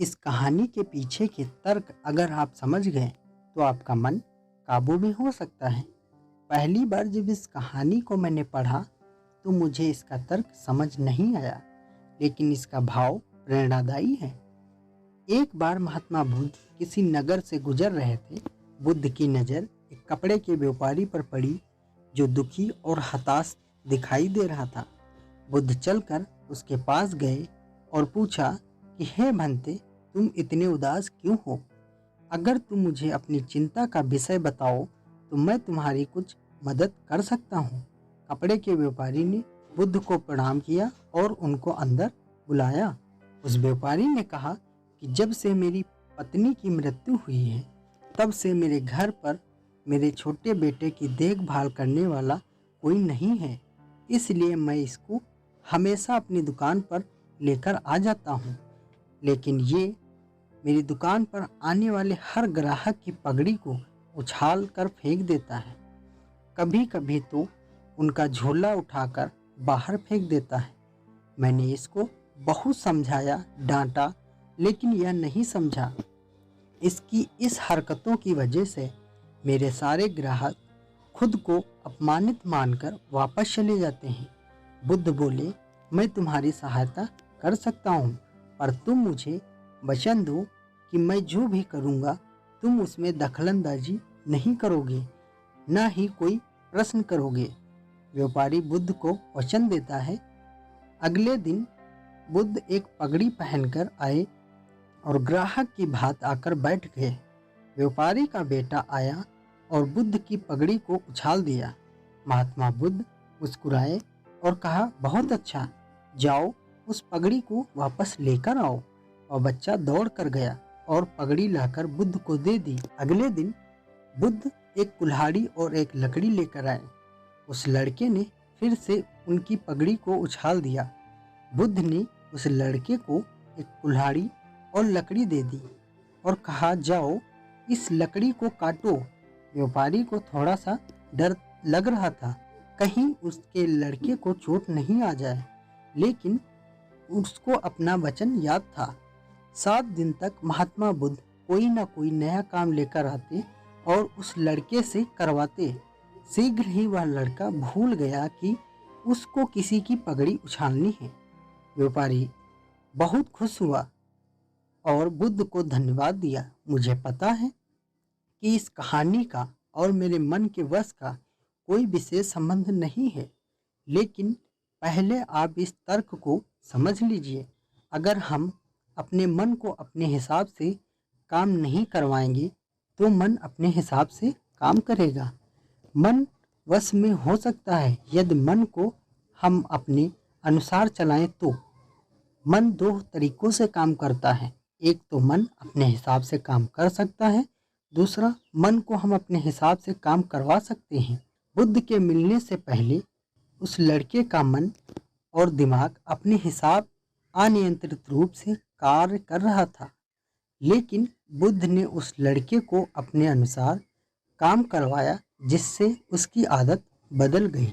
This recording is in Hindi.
इस कहानी के पीछे के तर्क अगर आप समझ गए तो आपका मन काबू में हो सकता है। पहली बार जब इस कहानी को मैंने पढ़ा तो मुझे इसका तर्क समझ नहीं आया, लेकिन इसका भाव प्रेरणादायी है। एक बार महात्मा बुद्ध किसी नगर से गुजर रहे थे। बुद्ध की नज़र एक कपड़े के व्यापारी पर पड़ी जो दुखी और हताश दिखाई दे रहा था। बुद्ध चलकर उसके पास गए और पूछा कि हे भंते, तुम इतने उदास क्यों हो? अगर तुम मुझे अपनी चिंता का विषय बताओ तो मैं तुम्हारी कुछ मदद कर सकता हूँ। कपड़े के व्यापारी ने बुद्ध को प्रणाम किया और उनको अंदर बुलाया। उस व्यापारी ने कहा कि जब से मेरी पत्नी की मृत्यु हुई है तब से मेरे घर पर मेरे छोटे बेटे की देखभाल करने वाला कोई नहीं है, इसलिए मैं इसको हमेशा अपनी दुकान पर लेकर आ जाता हूँ। लेकिन ये मेरी दुकान पर आने वाले हर ग्राहक की पगड़ी को उछाल कर फेंक देता है। कभी कभी तो उनका झोला उठाकर बाहर फेंक देता है। मैंने इसको बहुत समझाया, डांटा, लेकिन यह नहीं समझा। इसकी इस हरकतों की वजह से मेरे सारे ग्राहक खुद को अपमानित मानकर वापस चले जाते हैं। बुद्ध बोले, मैं तुम्हारी सहायता कर सकता हूँ, पर तुम मुझे वचन दो कि मैं जो भी करूँगा तुम उसमें दखलंदाजी नहीं करोगे, न ही कोई प्रश्न करोगे। व्यापारी बुद्ध को वचन देता है। अगले दिन बुद्ध एक पगड़ी पहनकर आए और ग्राहक की भांति आकर बैठ गए। व्यापारी का बेटा आया और बुद्ध की पगड़ी को उछाल दिया। महात्मा बुद्ध मुस्कुराए और कहा, बहुत अच्छा, जाओ उस पगड़ी को वापस लेकर आओ। और बच्चा दौड़ कर गया और पगड़ी लाकर बुद्ध को दे दी। अगले दिन बुद्ध एक कुल्हाड़ी और एक लकड़ी लेकर आए। उस लड़के ने फिर से उनकी पगड़ी को उछाल दिया। बुद्ध ने उस लड़के को एक कुल्हाड़ी और लकड़ी दे दी और कहा, जाओ इस लकड़ी को काटो। व्यापारी को थोड़ा सा डर लग रहा था, कहीं उसके लड़के को चोट नहीं आ जाए, लेकिन उसको अपना वचन याद था। 7 दिन तक महात्मा बुद्ध कोई ना कोई नया काम लेकर आते और उस लड़के से करवाते। शीघ्र ही वह लड़का भूल गया कि उसको किसी की पगड़ी उछालनी है। व्यापारी बहुत खुश हुआ और बुद्ध को धन्यवाद दिया। मुझे पता है कि इस कहानी का और मेरे मन के वश का कोई विशेष संबंध नहीं है, लेकिन पहले आप इस तर्क को समझ लीजिए। अगर हम अपने मन को अपने हिसाब से काम नहीं करवाएंगे तो मन अपने हिसाब से काम करेगा। मन वश में हो सकता है यदि मन को हम अपने अनुसार चलाएं तो। मन 2 तरीकों से काम करता है। एक तो मन अपने हिसाब से काम कर सकता है, दूसरा मन को हम अपने हिसाब से काम करवा सकते हैं। बुद्ध के मिलने से पहले उस लड़के का मन और दिमाग अपने हिसाब अनियंत्रित रूप से कार्य कर रहा था, लेकिन बुद्ध ने उस लड़के को अपने अनुसार काम करवाया, जिससे उसकी आदत बदल गई।